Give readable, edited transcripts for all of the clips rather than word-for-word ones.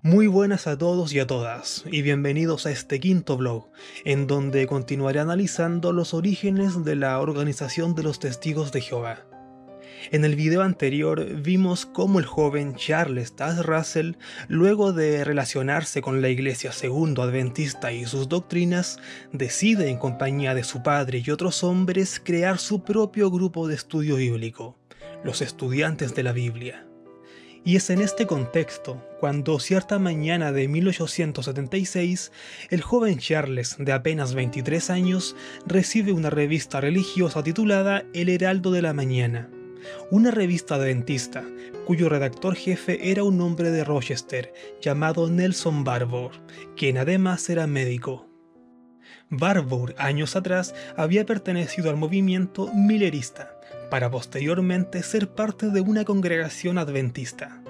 Muy buenas a todos y a todas, y bienvenidos a este quinto vlog, en donde continuaré analizando los orígenes de la Organización de los Testigos de Jehová. En el video anterior vimos cómo el joven Charles Taze Russell, luego de relacionarse con la Iglesia Segundo Adventista y sus doctrinas, decide en compañía de su padre y otros hombres crear su propio grupo de estudio bíblico, los Estudiantes de la Biblia. Y es en este contexto, cuando cierta mañana de 1876, el joven Charles, de apenas 23 años, recibe una revista religiosa titulada El Heraldo de la Mañana, una revista adventista, cuyo redactor jefe era un hombre de Rochester, llamado Nelson Barbour, quien además era médico. Barbour, años atrás, había pertenecido al movimiento millerista, para posteriormente ser parte de una congregación adventista.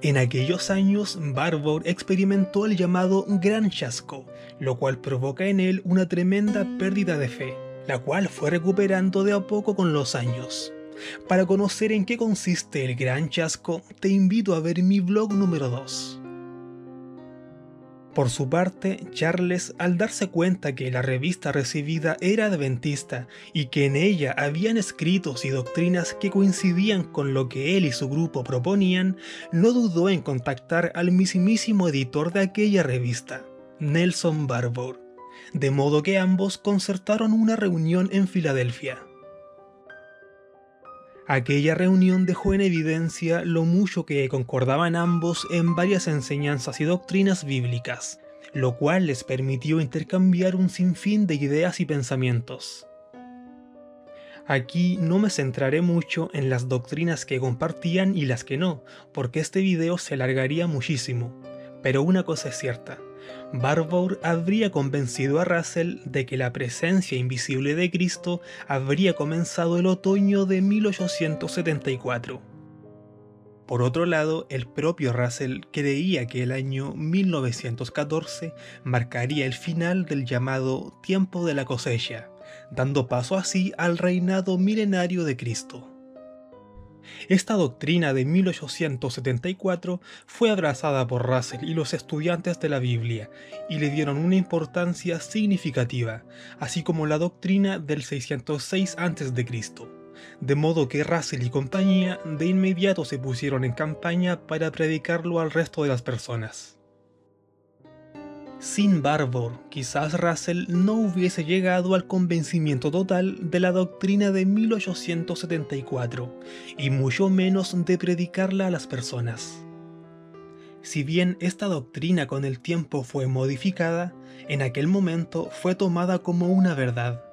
En aquellos años, Barbour experimentó el llamado Gran Chasco, lo cual provoca en él una tremenda pérdida de fe, la cual fue recuperando de a poco con los años. Para conocer en qué consiste el Gran Chasco, te invito a ver mi vlog número 2. Por su parte, Charles, al darse cuenta que la revista recibida era adventista y que en ella habían escritos y doctrinas que coincidían con lo que él y su grupo proponían, no dudó en contactar al mismísimo editor de aquella revista, Nelson Barbour, de modo que ambos concertaron una reunión en Filadelfia. Aquella reunión dejó en evidencia lo mucho que concordaban ambos en varias enseñanzas y doctrinas bíblicas, lo cual les permitió intercambiar un sinfín de ideas y pensamientos. Aquí no me centraré mucho en las doctrinas que compartían y las que no, porque este video se alargaría muchísimo, pero una cosa es cierta. Barbour habría convencido a Russell de que la presencia invisible de Cristo habría comenzado el otoño de 1874. Por otro lado, el propio Russell creía que el año 1914 marcaría el final del llamado tiempo de la cosecha, dando paso así al reinado milenario de Cristo. Esta doctrina de 1874 fue abrazada por Russell y los estudiantes de la Biblia y le dieron una importancia significativa, así como la doctrina del 606 a.C., de modo que Russell y compañía de inmediato se pusieron en campaña para predicarlo al resto de las personas. Sin Barbour, quizás Russell no hubiese llegado al convencimiento total de la doctrina de 1874, y mucho menos de predicarla a las personas. Si bien esta doctrina con el tiempo fue modificada, en aquel momento fue tomada como una verdad.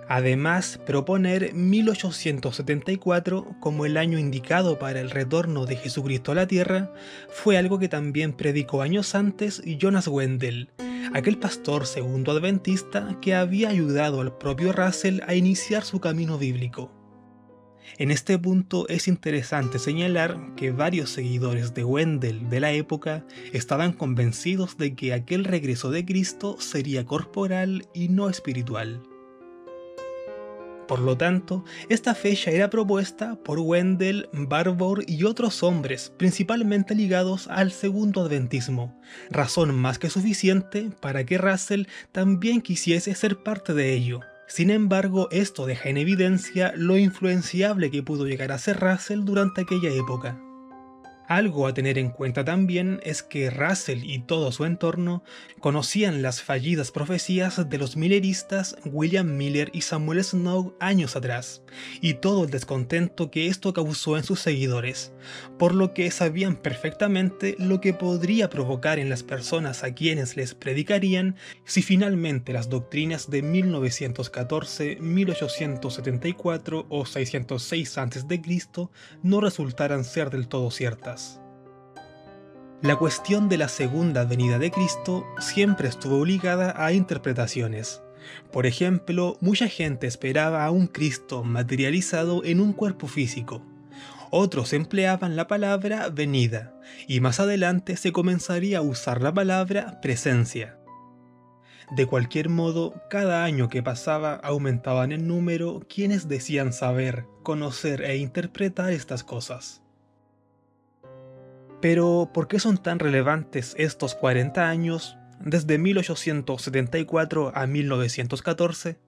Además, proponer 1874 como el año indicado para el retorno de Jesucristo a la Tierra fue algo que también predicó años antes Jonas Wendell, aquel pastor segundo adventista que había ayudado al propio Russell a iniciar su camino bíblico. En este punto es interesante señalar que varios seguidores de Wendell de la época estaban convencidos de que aquel regreso de Cristo sería corporal y no espiritual. Por lo tanto, esta fecha era propuesta por Wendell, Barbour y otros hombres principalmente ligados al segundo adventismo, razón más que suficiente para que Russell también quisiese ser parte de ello. Sin embargo, esto deja en evidencia lo influenciable que pudo llegar a ser Russell durante aquella época. Algo a tener en cuenta también es que Russell y todo su entorno conocían las fallidas profecías de los milleristas William Miller y Samuel Snow años atrás, y todo el descontento que esto causó en sus seguidores, por lo que sabían perfectamente lo que podría provocar en las personas a quienes les predicarían si finalmente las doctrinas de 1914, 1874 o 606 a.C. no resultaran ser del todo ciertas. La cuestión de la segunda venida de Cristo siempre estuvo ligada a interpretaciones. Por ejemplo, mucha gente esperaba a un Cristo materializado en un cuerpo físico. Otros empleaban la palabra venida, y más adelante se comenzaría a usar la palabra presencia. De cualquier modo, cada año que pasaba aumentaban en número quienes decían saber, conocer e interpretar estas cosas. Pero, ¿por qué son tan relevantes estos 40 años, desde 1874 a 1914?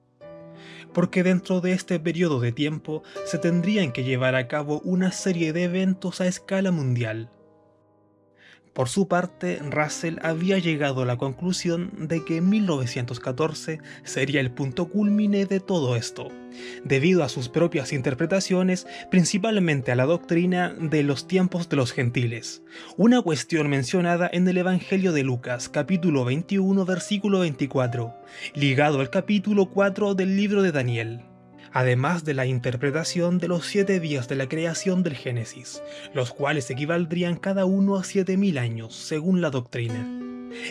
Porque dentro de este periodo de tiempo se tendrían que llevar a cabo una serie de eventos a escala mundial. Por su parte, Russell había llegado a la conclusión de que 1914 sería el punto cúlmine de todo esto, debido a sus propias interpretaciones, principalmente a la doctrina de los tiempos de los gentiles, una cuestión mencionada en el Evangelio de Lucas, capítulo 21, versículo 24, ligado al capítulo 4 del libro de Daniel. Además de la interpretación de los 7 días de la creación del Génesis, los cuales equivaldrían cada uno a 7000 años, según la doctrina.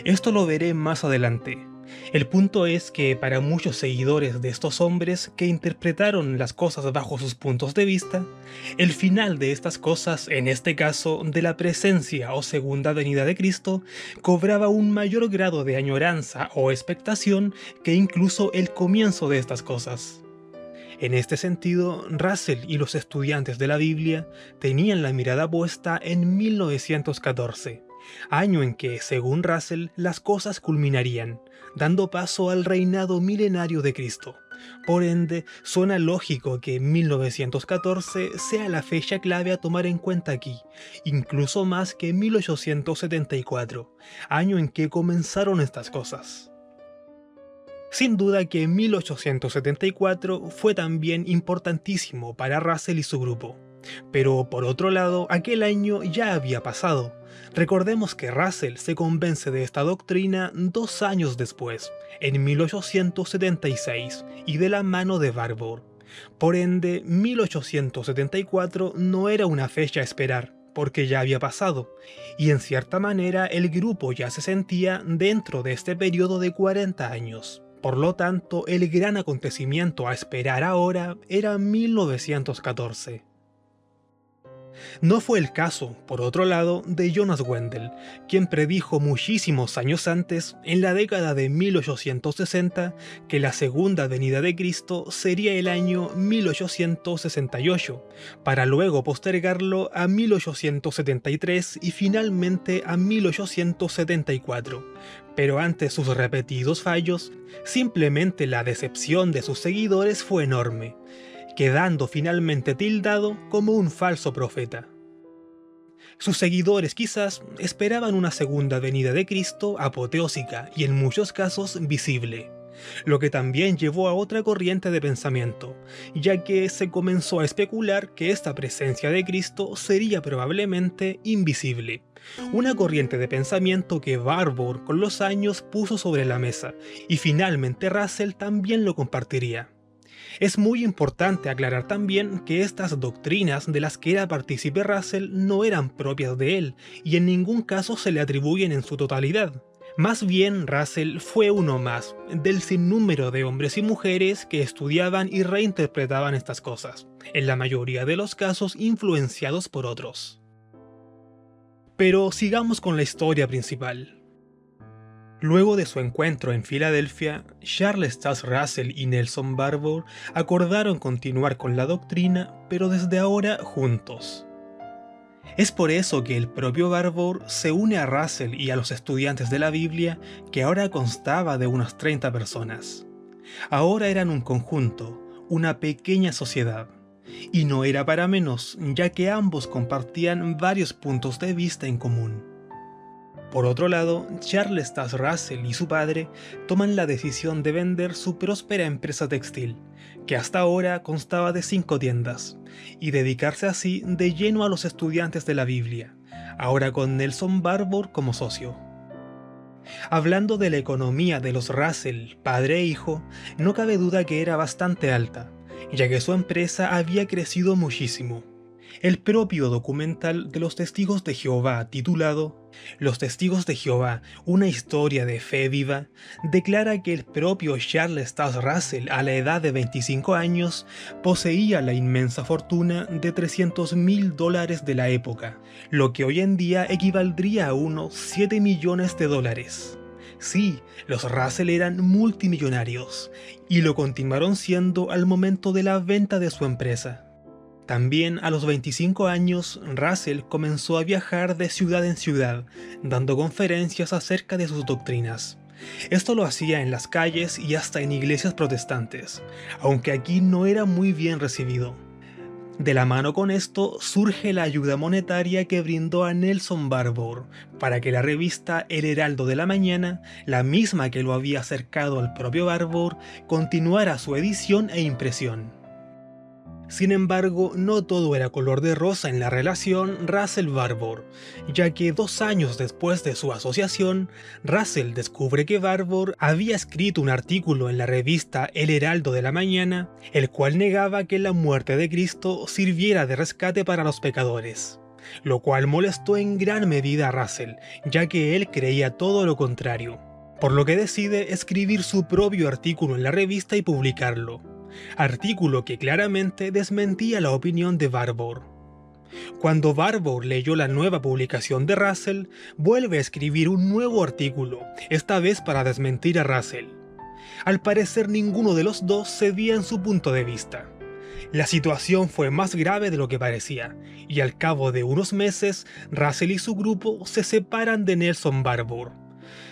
Esto lo veré más adelante. El punto es que para muchos seguidores de estos hombres que interpretaron las cosas bajo sus puntos de vista, el final de estas cosas, en este caso de la presencia o segunda venida de Cristo, cobraba un mayor grado de añoranza o expectación que incluso el comienzo de estas cosas. En este sentido, Russell y los estudiantes de la Biblia tenían la mirada puesta en 1914, año en que, según Russell, las cosas culminarían, dando paso al reinado milenario de Cristo. Por ende, suena lógico que 1914 sea la fecha clave a tomar en cuenta aquí, incluso más que 1874, año en que comenzaron estas cosas. Sin duda que 1874 fue también importantísimo para Russell y su grupo. Pero por otro lado, aquel año ya había pasado. Recordemos que Russell se convence de esta doctrina 2 años después, en 1876, y de la mano de Barbour. Por ende, 1874 no era una fecha a esperar, porque ya había pasado, y en cierta manera el grupo ya se sentía dentro de este periodo de 40 años. Por lo tanto, el gran acontecimiento a esperar ahora era 1914. No fue el caso, por otro lado, de Jonas Wendell, quien predijo muchísimos años antes, en la década de 1860, que la segunda venida de Cristo sería el año 1868, para luego postergarlo a 1873 y finalmente a 1874. Pero ante sus repetidos fallos, simplemente la decepción de sus seguidores fue enorme, quedando finalmente tildado como un falso profeta. Sus seguidores quizás esperaban una segunda venida de Cristo apoteósica y en muchos casos visible, lo que también llevó a otra corriente de pensamiento, ya que se comenzó a especular que esta presencia de Cristo sería probablemente invisible, una corriente de pensamiento que Barbour con los años puso sobre la mesa, y finalmente Russell también lo compartiría. Es muy importante aclarar también que estas doctrinas de las que era partícipe Russell no eran propias de él, y en ningún caso se le atribuyen en su totalidad. Más bien, Russell fue uno más, del sinnúmero de hombres y mujeres que estudiaban y reinterpretaban estas cosas, en la mayoría de los casos influenciados por otros. Pero sigamos con la historia principal. Luego de su encuentro en Filadelfia, Charles Taze Russell y Nelson Barbour acordaron continuar con la doctrina, pero desde ahora juntos. Es por eso que el propio Barbour se une a Russell y a los estudiantes de la Biblia, que ahora constaba de unas 30 personas. Ahora eran un conjunto, una pequeña sociedad. Y no era para menos, ya que ambos compartían varios puntos de vista en común. Por otro lado, Charles Taze Russell y su padre toman la decisión de vender su próspera empresa textil, que hasta ahora constaba de 5 tiendas, y dedicarse así de lleno a los estudiantes de la Biblia, ahora con Nelson Barbour como socio. Hablando de la economía de los Russell, padre e hijo, no cabe duda que era bastante alta, ya que su empresa había crecido muchísimo. El propio documental de los Testigos de Jehová, titulado Los Testigos de Jehová, una historia de fe viva, declara que el propio Charles Taze Russell, a la edad de 25 años, poseía la inmensa fortuna de $300.000 de la época, lo que hoy en día equivaldría a unos $7 millones. Sí, los Russell eran multimillonarios, y lo continuaron siendo al momento de la venta de su empresa. También a los 25 años, Russell comenzó a viajar de ciudad en ciudad, dando conferencias acerca de sus doctrinas. Esto lo hacía en las calles y hasta en iglesias protestantes, aunque aquí no era muy bien recibido. De la mano con esto surge la ayuda monetaria que brindó a Nelson Barbour para que la revista El Heraldo de la Mañana, la misma que lo había acercado al propio Barbour, continuara su edición e impresión. Sin embargo, no todo era color de rosa en la relación Russell-Barbour, ya que 2 años después de su asociación, Russell descubre que Barbour había escrito un artículo en la revista El Heraldo de la Mañana, el cual negaba que la muerte de Cristo sirviera de rescate para los pecadores, lo cual molestó en gran medida a Russell, ya que él creía todo lo contrario, por lo que decide escribir su propio artículo en la revista y publicarlo. Artículo que claramente desmentía la opinión de Barbour. Cuando Barbour leyó la nueva publicación de Russell, vuelve a escribir un nuevo artículo, esta vez para desmentir a Russell. Al parecer ninguno de los dos cedía en su punto de vista. La situación fue más grave de lo que parecía, y al cabo de unos meses, Russell y su grupo se separan de Nelson Barbour.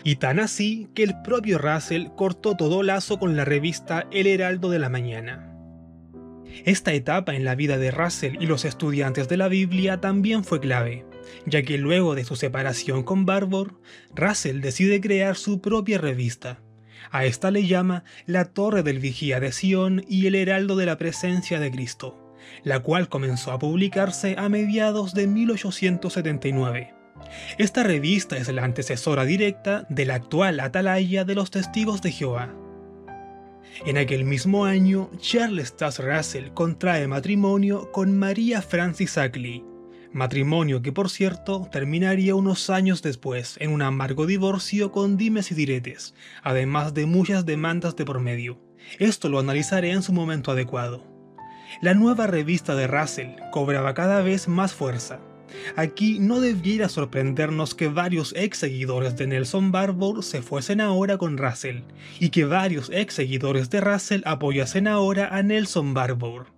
Y tan así que el propio Russell cortó todo lazo con la revista El Heraldo de la Mañana. Esta etapa en la vida de Russell y los estudiantes de la Biblia también fue clave, ya que luego de su separación con Barbour, Russell decide crear su propia revista. A esta le llama La Torre del Vigía de Sion y El Heraldo de la Presencia de Cristo, la cual comenzó a publicarse a mediados de 1879. Esta revista es la antecesora directa de la actual Atalaya de los Testigos de Jehová. En aquel mismo año, Charles Taze Russell contrae matrimonio con María Frances Ackley, matrimonio que por cierto terminaría unos años después en un amargo divorcio con dimes y diretes, además de muchas demandas de por medio. Esto lo analizaré en su momento adecuado. La nueva revista de Russell cobraba cada vez más fuerza. Aquí no debiera sorprendernos que varios ex seguidores de Nelson Barbour se fuesen ahora con Russell, y que varios ex seguidores de Russell apoyasen ahora a Nelson Barbour.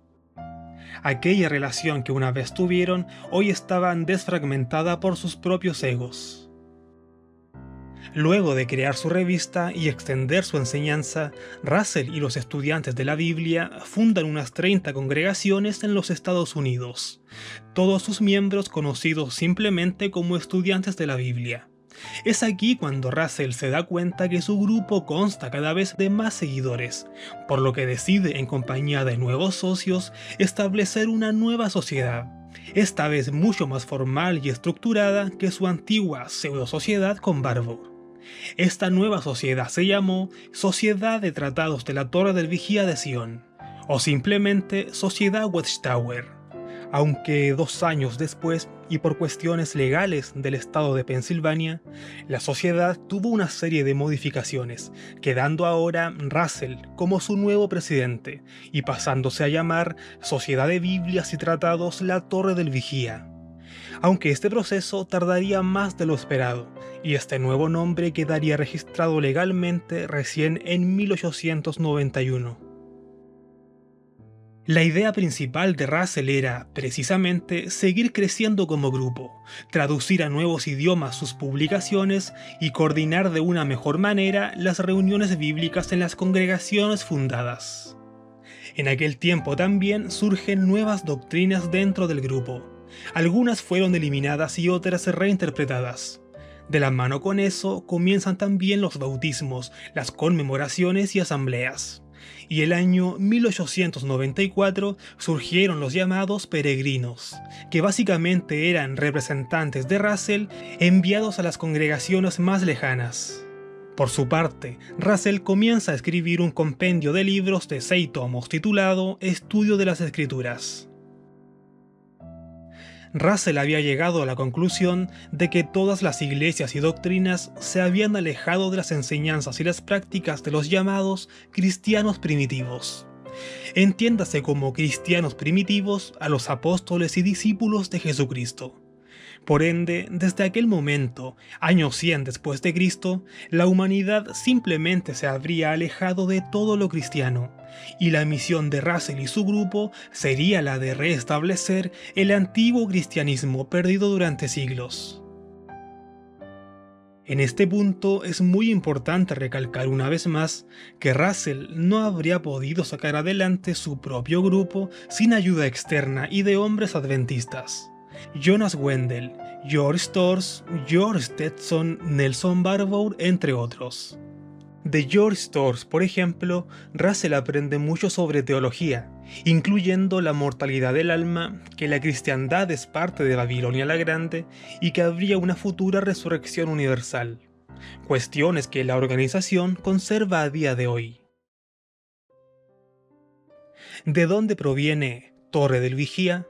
Aquella relación que una vez tuvieron hoy estaba desfragmentada por sus propios egos. Luego de crear su revista y extender su enseñanza, Russell y los estudiantes de la Biblia fundan unas 30 congregaciones en los Estados Unidos, todos sus miembros conocidos simplemente como estudiantes de la Biblia. Es aquí cuando Russell se da cuenta que su grupo consta cada vez de más seguidores, por lo que decide en compañía de nuevos socios establecer una nueva sociedad, esta vez mucho más formal y estructurada que su antigua pseudo-sociedad con Barbour. Esta nueva sociedad se llamó Sociedad de Tratados de la Torre del Vigía de Sion, o simplemente Sociedad Watchtower, aunque 2 años después, y por cuestiones legales del estado de Pensilvania, la sociedad tuvo una serie de modificaciones, quedando ahora Russell como su nuevo presidente, y pasándose a llamar Sociedad de Biblias y Tratados La Torre del Vigía. Aunque este proceso tardaría más de lo esperado, y este nuevo nombre quedaría registrado legalmente recién en 1891. La idea principal de Russell era, precisamente, seguir creciendo como grupo, traducir a nuevos idiomas sus publicaciones y coordinar de una mejor manera las reuniones bíblicas en las congregaciones fundadas. En aquel tiempo también surgen nuevas doctrinas dentro del grupo. Algunas fueron eliminadas y otras reinterpretadas. De la mano con eso comienzan también los bautismos, las conmemoraciones y asambleas. Y el año 1894 surgieron los llamados peregrinos, que básicamente eran representantes de Russell enviados a las congregaciones más lejanas. Por su parte, Russell comienza a escribir un compendio de libros de 6 tomos titulado Estudio de las Escrituras. Russell había llegado a la conclusión de que todas las iglesias y doctrinas se habían alejado de las enseñanzas y las prácticas de los llamados cristianos primitivos. Entiéndase como cristianos primitivos a los apóstoles y discípulos de Jesucristo. Por ende, desde aquel momento, año 100 después de Cristo, la humanidad simplemente se habría alejado de todo lo cristiano, y la misión de Russell y su grupo sería la de restablecer el antiguo cristianismo perdido durante siglos. En este punto es muy importante recalcar una vez más que Russell no habría podido sacar adelante su propio grupo sin ayuda externa y de hombres adventistas. Jonas Wendell, George Storrs, George Stetson, Nelson Barbour, entre otros. De George Storrs, por ejemplo, Russell aprende mucho sobre teología, incluyendo la mortalidad del alma, que la cristiandad es parte de Babilonia la Grande y que habría una futura resurrección universal, cuestiones que la organización conserva a día de hoy. ¿De dónde proviene Torre del Vigía?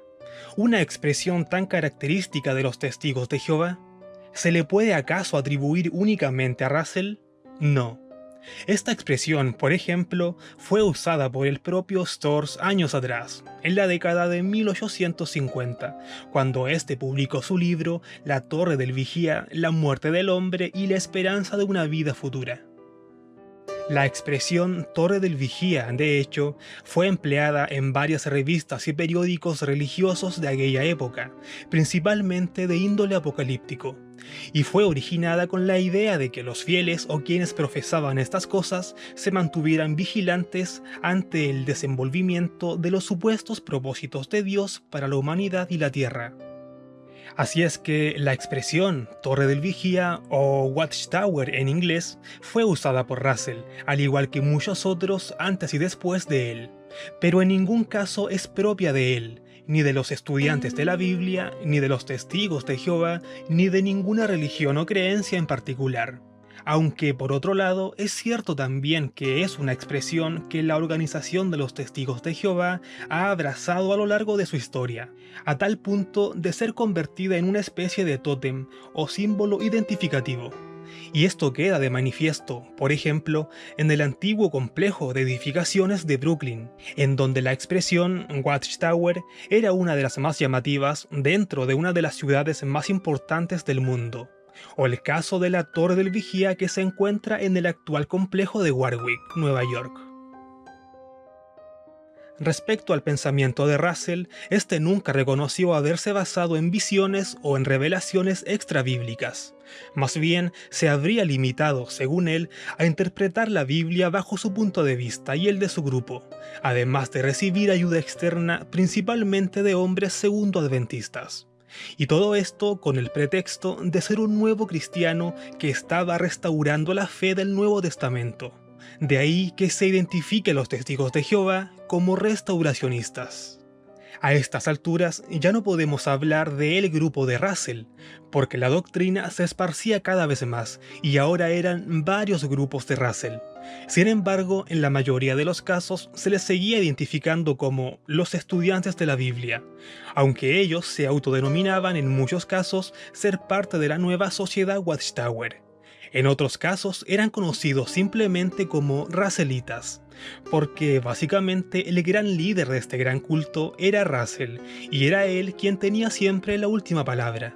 ¿Una expresión tan característica de los testigos de Jehová? ¿Se le puede acaso atribuir únicamente a Russell? No. Esta expresión, por ejemplo, fue usada por el propio Storrs años atrás, en la década de 1850, cuando este publicó su libro La Torre del Vigía, la muerte del hombre y la esperanza de una vida futura. La expresión Torre del Vigía, de hecho, fue empleada en varias revistas y periódicos religiosos de aquella época, principalmente de índole apocalíptico, y fue originada con la idea de que los fieles o quienes profesaban estas cosas se mantuvieran vigilantes ante el desenvolvimiento de los supuestos propósitos de Dios para la humanidad y la tierra. Así es que la expresión Torre del Vigía o Watchtower en inglés fue usada por Russell, al igual que muchos otros antes y después de él, pero en ningún caso es propia de él, ni de los estudiantes de la Biblia, ni de los testigos de Jehová, ni de ninguna religión o creencia en particular. Aunque por otro lado es cierto también que es una expresión que la organización de los Testigos de Jehová ha abrazado a lo largo de su historia, a tal punto de ser convertida en una especie de tótem o símbolo identificativo. Y esto queda de manifiesto, por ejemplo, en el antiguo complejo de edificaciones de Brooklyn, en donde la expresión Watchtower era una de las más llamativas dentro de una de las ciudades más importantes del mundo. O el caso de la Torre del Vigía que se encuentra en el actual complejo de Warwick, Nueva York. Respecto al pensamiento de Russell, este nunca reconoció haberse basado en visiones o en revelaciones extrabíblicas. Más bien, se habría limitado, según él, a interpretar la Biblia bajo su punto de vista y el de su grupo, además de recibir ayuda externa principalmente de hombres segundo-adventistas. Y todo esto con el pretexto de ser un nuevo cristiano que estaba restaurando la fe del Nuevo Testamento. De ahí que se identifique a los testigos de Jehová como restauracionistas. A estas alturas ya no podemos hablar del grupo de Russell, porque la doctrina se esparcía cada vez más y ahora eran varios grupos de Russell. Sin embargo, en la mayoría de los casos se les seguía identificando como los estudiantes de la Biblia, aunque ellos se autodenominaban en muchos casos ser parte de la nueva sociedad Watchtower. En otros casos eran conocidos simplemente como Russellitas, porque básicamente el gran líder de este gran culto era Russell, y era él quien tenía siempre la última palabra.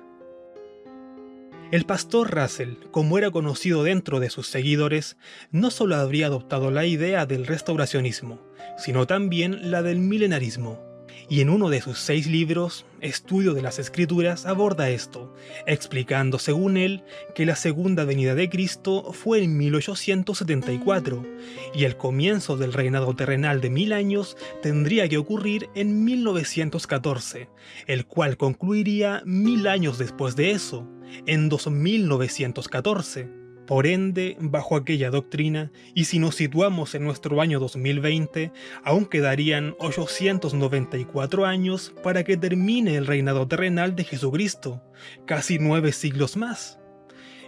El pastor Russell, como era conocido dentro de sus seguidores, no solo habría adoptado la idea del restauracionismo, sino también la del milenarismo. Y en uno de sus 6 libros, Estudio de las Escrituras, aborda esto, explicando según él que la segunda venida de Cristo fue en 1874 y el comienzo del reinado terrenal de 1000 años tendría que ocurrir en 1914, el cual concluiría 1000 años después de eso, en 2914. Por ende, bajo aquella doctrina, y si nos situamos en nuestro año 2020, aún quedarían 894 años para que termine el reinado terrenal de Jesucristo, casi 9 siglos más.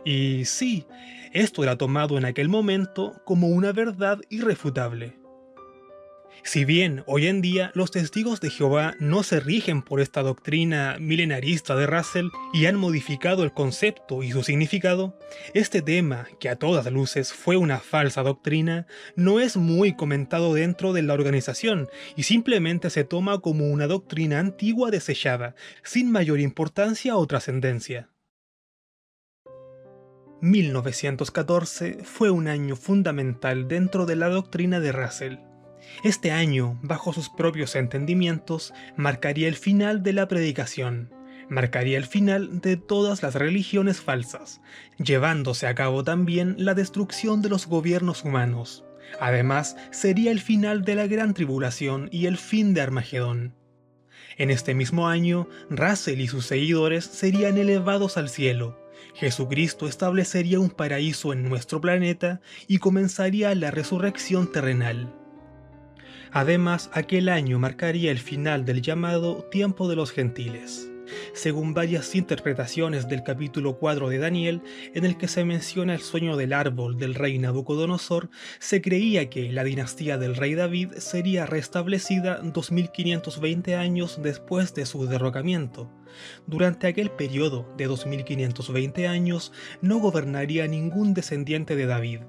Y sí, esto era tomado en aquel momento como una verdad irrefutable. Si bien hoy en día los testigos de Jehová no se rigen por esta doctrina milenarista de Russell y han modificado el concepto y su significado, este tema, que a todas luces fue una falsa doctrina, no es muy comentado dentro de la organización y simplemente se toma como una doctrina antigua desechada, sin mayor importancia o trascendencia. 1914 fue un año fundamental dentro de la doctrina de Russell. Este año, bajo sus propios entendimientos, marcaría el final de la predicación, marcaría el final de todas las religiones falsas, llevándose a cabo también la destrucción de los gobiernos humanos. Además, sería el final de la gran tribulación y el fin de Armagedón. En este mismo año, Russell y sus seguidores serían elevados al cielo. Jesucristo establecería un paraíso en nuestro planeta y comenzaría la resurrección terrenal. Además, aquel año marcaría el final del llamado Tiempo de los Gentiles. Según varias interpretaciones del capítulo 4 de Daniel, en el que se menciona el sueño del árbol del rey Nabucodonosor, se creía que la dinastía del rey David sería restablecida 2520 años después de su derrocamiento. Durante aquel periodo de 2520 años no gobernaría ningún descendiente de David.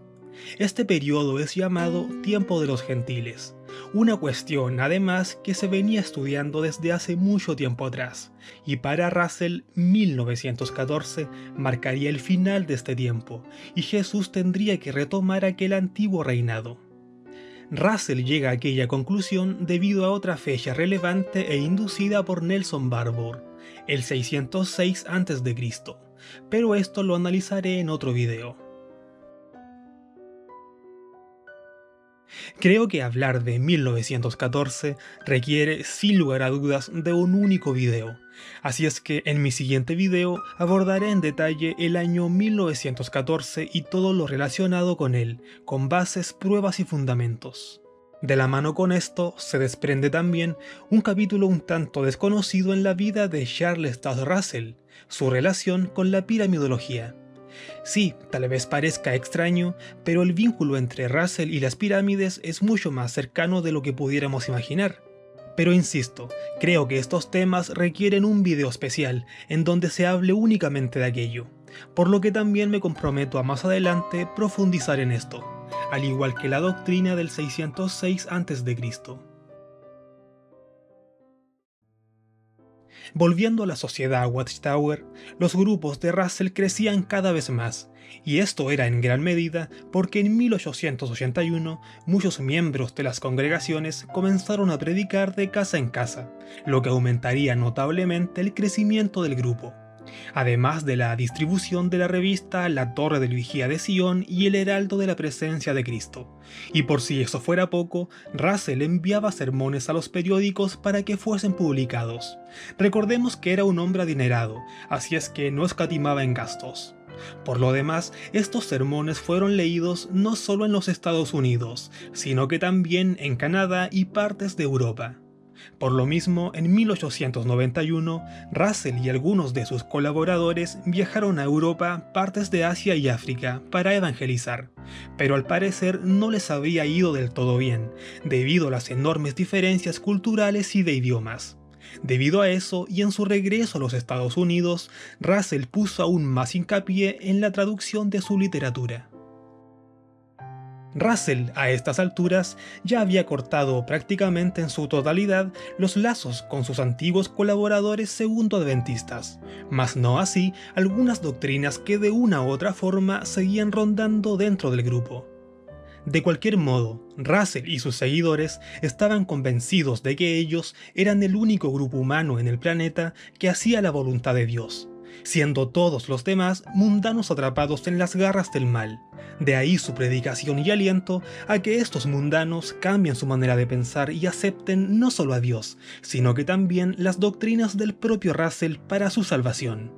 Este periodo es llamado Tiempo de los Gentiles, una cuestión además que se venía estudiando desde hace mucho tiempo atrás, y para Russell 1914 marcaría el final de este tiempo, y Jesús tendría que retomar aquel antiguo reinado. Russell llega a aquella conclusión debido a otra fecha relevante e inducida por Nelson Barbour, el 606 a.C., pero esto lo analizaré en otro video. Creo que hablar de 1914 requiere sin lugar a dudas de un único video, así es que en mi siguiente video abordaré en detalle el año 1914 y todo lo relacionado con él, con bases, pruebas y fundamentos. De la mano con esto se desprende también un capítulo un tanto desconocido en la vida de Charles Taze Russell, su relación con la piramidología. Sí, tal vez parezca extraño, pero el vínculo entre Russell y las pirámides es mucho más cercano de lo que pudiéramos imaginar. Pero insisto, creo que estos temas requieren un video especial, en donde se hable únicamente de aquello, por lo que también me comprometo a más adelante profundizar en esto, al igual que la doctrina del 606 a.C. Volviendo a la sociedad Watchtower, los grupos de Russell crecían cada vez más, y esto era en gran medida porque en 1881 muchos miembros de las congregaciones comenzaron a predicar de casa en casa, lo que aumentaría notablemente el crecimiento del grupo. Además de la distribución de la revista La Torre del Vigía de Sion y El Heraldo de la Presencia de Cristo. Y por si eso fuera poco, Russell enviaba sermones a los periódicos para que fuesen publicados. Recordemos que era un hombre adinerado, así es que no escatimaba en gastos. Por lo demás, estos sermones fueron leídos no solo en los Estados Unidos, sino que también en Canadá y partes de Europa. Por lo mismo, en 1891, Russell y algunos de sus colaboradores viajaron a Europa, partes de Asia y África para evangelizar, pero al parecer no les había ido del todo bien, debido a las enormes diferencias culturales y de idiomas. Debido a eso, y en su regreso a los Estados Unidos, Russell puso aún más hincapié en la traducción de su literatura. Russell, a estas alturas, ya había cortado prácticamente en su totalidad los lazos con sus antiguos colaboradores segundo-adventistas, mas no así algunas doctrinas que de una u otra forma seguían rondando dentro del grupo. De cualquier modo, Russell y sus seguidores estaban convencidos de que ellos eran el único grupo humano en el planeta que hacía la voluntad de Dios, siendo todos los demás mundanos atrapados en las garras del mal. De ahí su predicación y aliento a que estos mundanos cambien su manera de pensar y acepten no solo a Dios, sino que también las doctrinas del propio Russell para su salvación.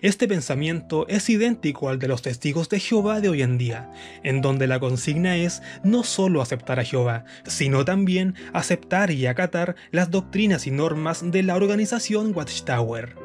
Este pensamiento es idéntico al de los testigos de Jehová de hoy en día, en donde la consigna es no solo aceptar a Jehová, sino también aceptar y acatar las doctrinas y normas de la organización Watchtower.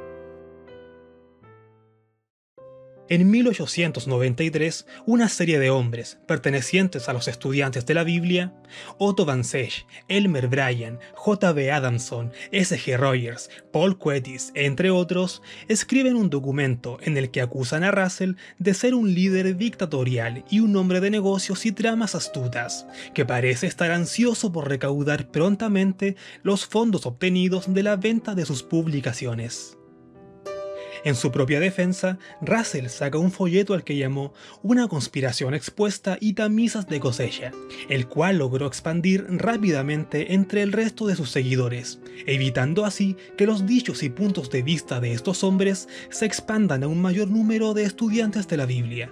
En 1893, una serie de hombres, pertenecientes a los estudiantes de la Biblia, Otto Van Sech, Elmer Bryan, J. B. Adamson, S. G. Rogers, Paul Quetis, entre otros, escriben un documento en el que acusan a Russell de ser un líder dictatorial y un hombre de negocios y tramas astutas, que parece estar ansioso por recaudar prontamente los fondos obtenidos de la venta de sus publicaciones. En su propia defensa, Russell saca un folleto al que llamó Una conspiración expuesta y tamisas de cosecha, el cual logró expandir rápidamente entre el resto de sus seguidores, evitando así que los dichos y puntos de vista de estos hombres se expandan a un mayor número de estudiantes de la Biblia.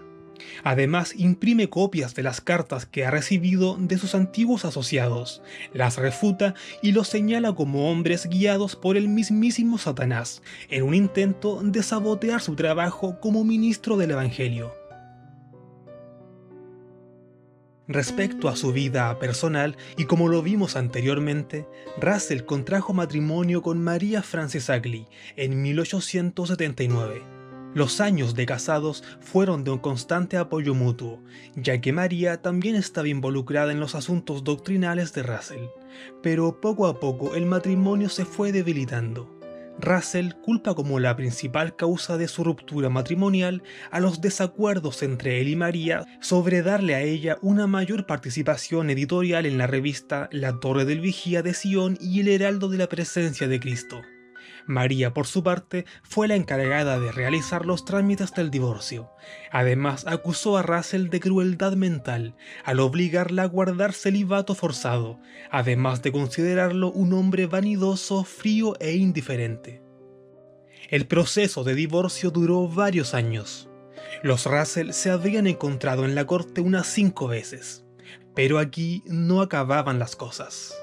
Además, imprime copias de las cartas que ha recibido de sus antiguos asociados, las refuta y los señala como hombres guiados por el mismísimo Satanás, en un intento de sabotear su trabajo como ministro del Evangelio. Respecto a su vida personal, y como lo vimos anteriormente, Russell contrajo matrimonio con María Frances Agley en 1879. Los años de casados fueron de un constante apoyo mutuo, ya que María también estaba involucrada en los asuntos doctrinales de Russell, pero poco a poco el matrimonio se fue debilitando. Russell culpa como la principal causa de su ruptura matrimonial a los desacuerdos entre él y María sobre darle a ella una mayor participación editorial en la revista La Torre del Vigía de Sion y El Heraldo de la Presencia de Cristo. María, por su parte, fue la encargada de realizar los trámites del divorcio. Además, acusó a Russell de crueldad mental, al obligarla a guardar celibato forzado, además de considerarlo un hombre vanidoso, frío e indiferente. El proceso de divorcio duró varios años. Los Russell se habían encontrado en la corte unas 5 veces, pero aquí no acababan las cosas.